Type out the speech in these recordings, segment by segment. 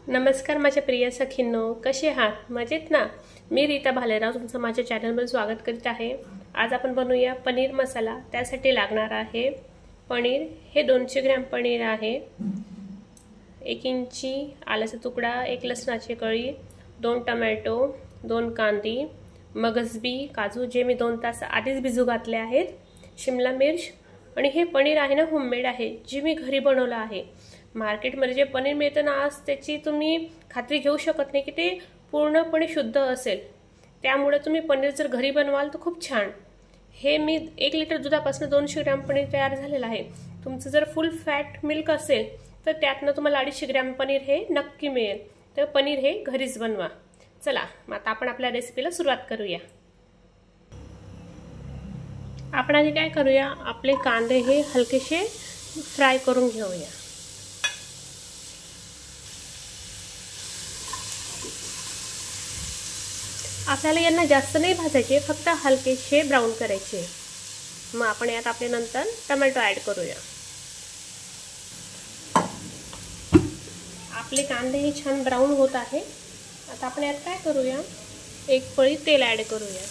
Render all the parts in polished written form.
नमस्कार माझ्या प्रिय सखींनो, कसे आहात? मजेत ना? मी रीता भालेराव तुमचं माझ्या चॅनलवर स्वागत करीत आहे। आज आपण बनवूया पनीर मसाला। त्यासाठी लागणार आहे पनीर, हे 200 ग्रॅम पनीर आहे, 1 इंची आल्याचा तुकडा, 1 लसणाची कळी, 2 टोमॅटो, 2 कांदी, मगजबी, काजू जे मी 2 तास आधीच भिजू घातले आहेत, शिमला मिर्च आणि हे पनीर आहे ना होममेड आहे, जे मी घरी बनवलं आहे। मार्केटमध्ये जे पनीर मिळतं ना आज त्याची तुम्ही खात्री घेऊ शकत नाही की ते पूर्णपणे शुद्ध असेल। त्यामुळे तुम्ही पनीर जर घरी बनवाल तर खूप छान। हे मी 1 लिटर दुधापासून 200 ग्रॅम पनीर तयार झालेलं आहे। तुमचं जर फुल फॅट मिल्क असेल तर त्यातनं तुम्हाला 250 ग्रॅम पनीर हे नक्की मिळेल। तर पनीर हे घरीच बनवा। चला मग आता आपण आपल्या रेसिपीला सुरुवात करूया। आपण आधी काय करूया, आपले कांदे हे हलकेसे फ्राय करून घेऊया। आपल्याला यांना जास्त नाही भाजायचे, फक्त हलकेसे ब्राउन करायचे। मग आपण यात आपले नंतर टोमॅटो ॲड करूया। आपले कांदे हे छान ब्राउन होत आहे। आता आपण यात काय करूया, 1 पळी तेल ॲड करूया।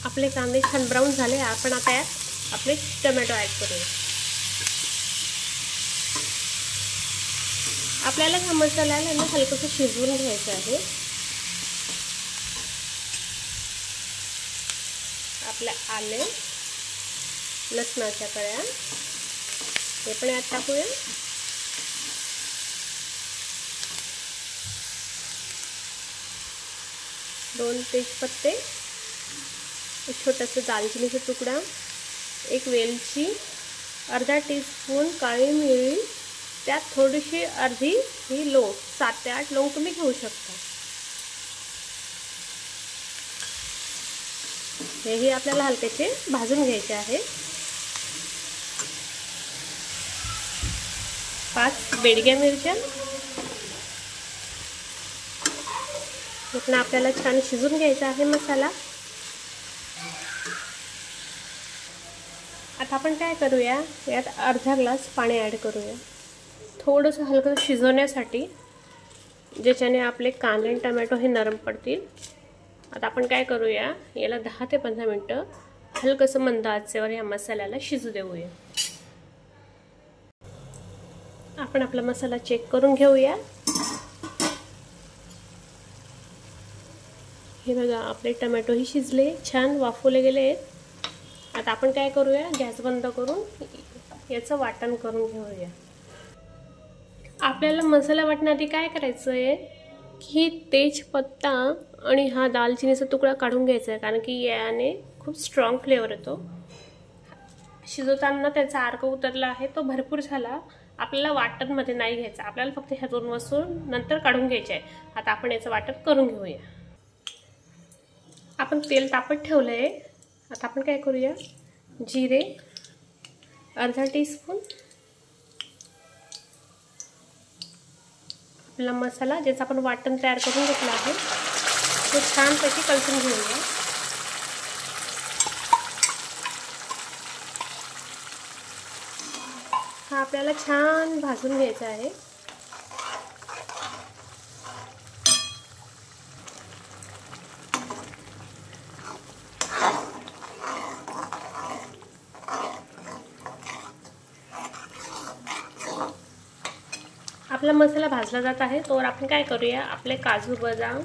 आपले कांदे छान ब्राउन झाले, आपण आता यात आपले टोमॅटो ॲड करूया। आपल्याला हा मसाल्याला ना हलकंसं शिजवून घ्यायचं आहे। आपल्या आले, लसणाच्या कळ्या हे पण यात टाकूया। दोन तेजपत्ते, एक छोटासा दालचिनीचा तुकडा, 1 वेलची, अर्धा टीस्पून काळी मिरी, त्यात थोडीशी अर्धी ही लवंग, 7 ते 8 लवंग तुम्ही घेऊ शकता। हेही आपल्याला हलकेसे भाजून घ्यायचे आहे। 5 बेडग्या मिरच्या, हे पण आपल्याला छान शिजून घ्यायचा आहे मसाला। आता आपण काय करूया, यात अर्धा ग्लास पाणी ॲड करूया, थोडंसं हलकं शिजवण्यासाठी, ज्याच्याने आपले कांदे आणि टोमॅटो हे नरम पडतील। आता आपण काय करूया, याला 10 ते 15 मिनिटं हलकंसं मंद आचेवर या मसाल्याला शिजू देऊया। आपण आपला मसाला चेक करून घेऊया। हे बघा, आपले टोमॅटोही शिजले, छान वाफवले गेले आहेत। आता आपण काय करूया, गॅस बंद करून याचं वाटण करून घेऊया। आपल्याला मसाला वाटण्याआधी काय करायचं आहे की तेजपत्ता आणि हा दालचिनीचा तुकडा काढून घ्यायचा आहे, कारण की याने खूप स्ट्रॉंग फ्लेवर येतो। शिजवताना त्याचा अर्क उतरला आहे, तो भरपूर झाला। आपल्याला वाटणमध्ये नाही घ्यायचा, आपल्याला फक्त ह्या 2 वस्तू नंतर काढून घ्यायच्या आहे। आता आपण याचं वाटण करून घेऊया। आपण तेल तापत ठेवलं आहे। आता आपण काय करूया, जिरे अर्धा टीस्पून, आपला मसाला ज्याचा आपण वाटण तयार करून घेतला आहे तो छानपैकी कलसून घेऊया। हा आपल्याला छान भाजून घ्यायचा आहे। आपला मसाला भाजला जात आहे, तोवर आपण काय करूया, आपले काजू बदाम,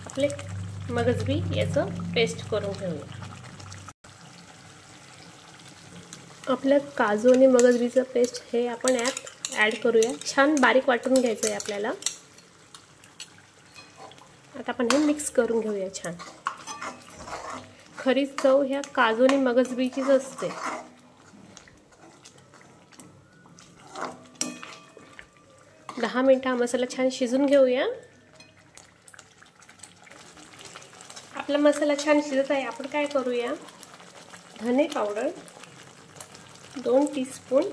आपले मगजबी याचं पेस्ट करून घेऊया। आपलं काजू आणि मगजबीचं पेस्ट हे आपण यात ॲड करूया। छान बारीक वाटून घ्यायचं आहे आपल्याला। आता आपण हे मिक्स करून घेऊया छान। खरी चव ह्या काजू आणि मगजबीचीच असते। दहा मिनिटं हा मसाला छान शिजून घेऊया। आपला मसाला छान शिजत आहे, आपण काय करूया, धने पावडर 2 टीस्पून,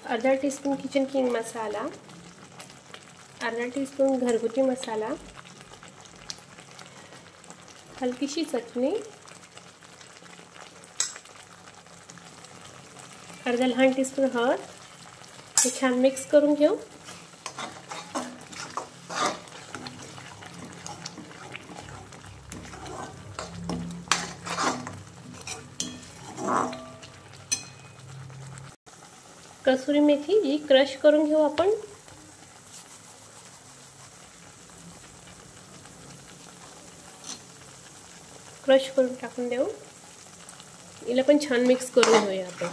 अर्धा टीस्पून किचन किंग मसाला, अर्धा टीस्पून घरगुती मसाला, हलकीशी चटणी, अर्धा लहान टीस्पून हळद, हे छान मिक्स करून घेऊ। कसुरी मेथी ही क्रश करून घेऊ आपण। क्रश करून टाकून देऊ। हिला पण छान मिक्स करून घेऊया आपण।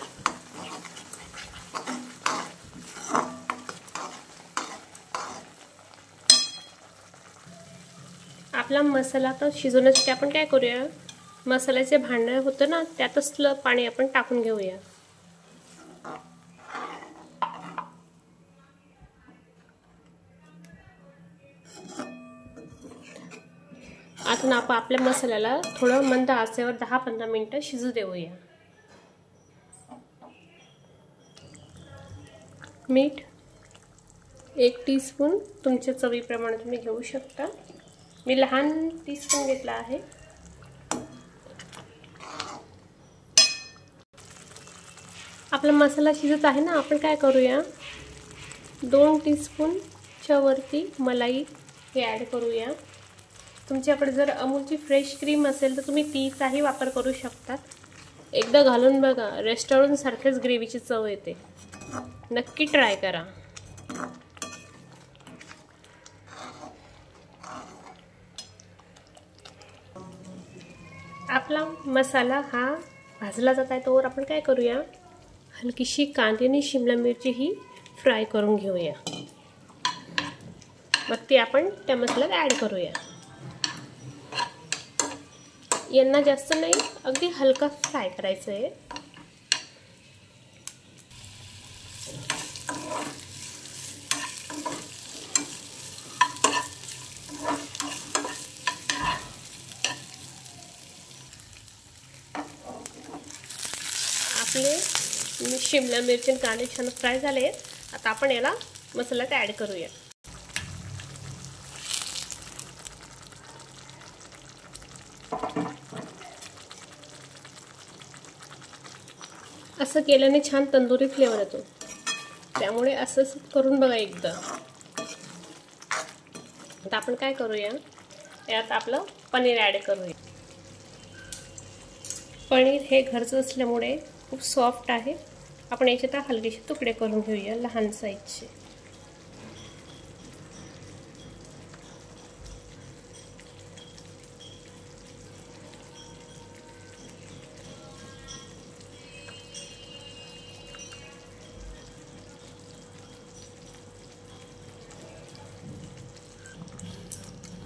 आपला मसाला तर शिजवण्यासाठी आपण काय करूया, मसाल्याचे भांडं होतं ना त्यातच पाणी आपण टाकून घेऊया। आता आपण आपल्या मसाल्याला थोडं मंद आचेवर 10-15 मिनिटं शिजू देऊया। मीठ 1 टीस्पून तुमच्या चवीप्रमाणे तुम्ही घेऊ शकता। मी लहान टीस्पून घेतला आहे। आपला मसाला शिजत आहे ना, आपण काय करूया, 2 टीस्पूनच्या वरती मलाई हे ॲड करूया। तुमच्याकडे जर अमूलची फ्रेश क्रीम असेल तर तुम्ही तीचाही वापर करू शकता। एकदा घालून बघा, रेस्टॉरंट सारखेच ग्रेव्हीची चव येते, नक्की ट्राय करा। आपला मसाला हा भाजला जात आहे तोवर आपण काय करूया, हलकीशी कांदे आणि शिमला मिरची ही फ्राय करून घेऊया। मग ती आपण त्या मसाल्यात ॲड करूया। यांना जास्त नाही, अगदी हलका फ्राय करायचं आहे। आपले शिमला मिरची आणि कांदे छान फ्राय झाले। आता आपण याला मसाल्यात ॲड करूया। असं केल्याने छान तंदुरी फ्लेवर येतो, त्यामुळे असंच करून बघा एकदा। आता आपण काय करूया, यात आपलं पनीर ॲड करूया। पनीर हे घरचं असल्यामुळे खूप सॉफ्ट आहे। आपण याच्यात हलकेसे तुकडे करून घेऊया, लहान साईजचे।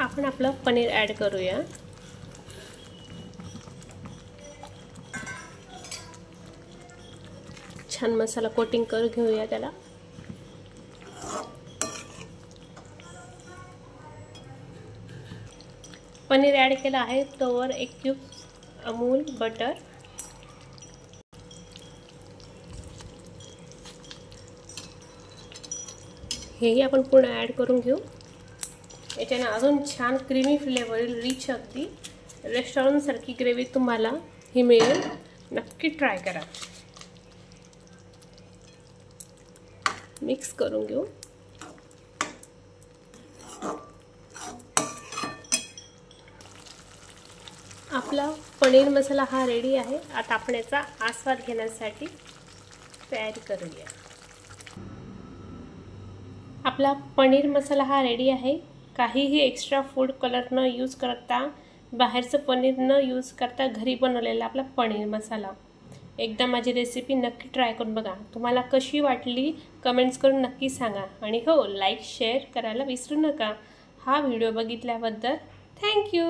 आपण आपलं पनीर ॲड करूया। छान मसाला कोटिंग करून घेऊया त्याला। पनीर ॲड केलं आहे तोवर 1 क्यूब अमूल बटर, हेही आपण पूर्ण ॲड करून घेऊ। याच्याने अजून छान क्रीमी फ्लेवर, रिच अगदी रेस्टॉरंट सारखी ग्रेव्ही तुम्हाला ही मिळेल, नक्की ट्राय करा। मिक्स करून घेऊ। आपला पनीर मसाला हा रेडी आहे। आता आपण याचा आस्वाद घेण्यासाठी तयारी करूया। आपला पनीर मसाला हा रेडी आहे। काहीही एक्स्ट्रा फूड कलर न यूज करता, बाहेरचं पनीर न यूज करता घरी बनवलेला आपला पनीर मसाला। एकदा माझी रेसिपी नक्की ट्राय करून बघा। तुम्हाला कशी वाटली कमेंट्स करून नक्की सांगा। आणि हो, लाईक शेअर करायला विसरू नका। हा व्हिडिओ बघितल्याबद्दल थँक्यू।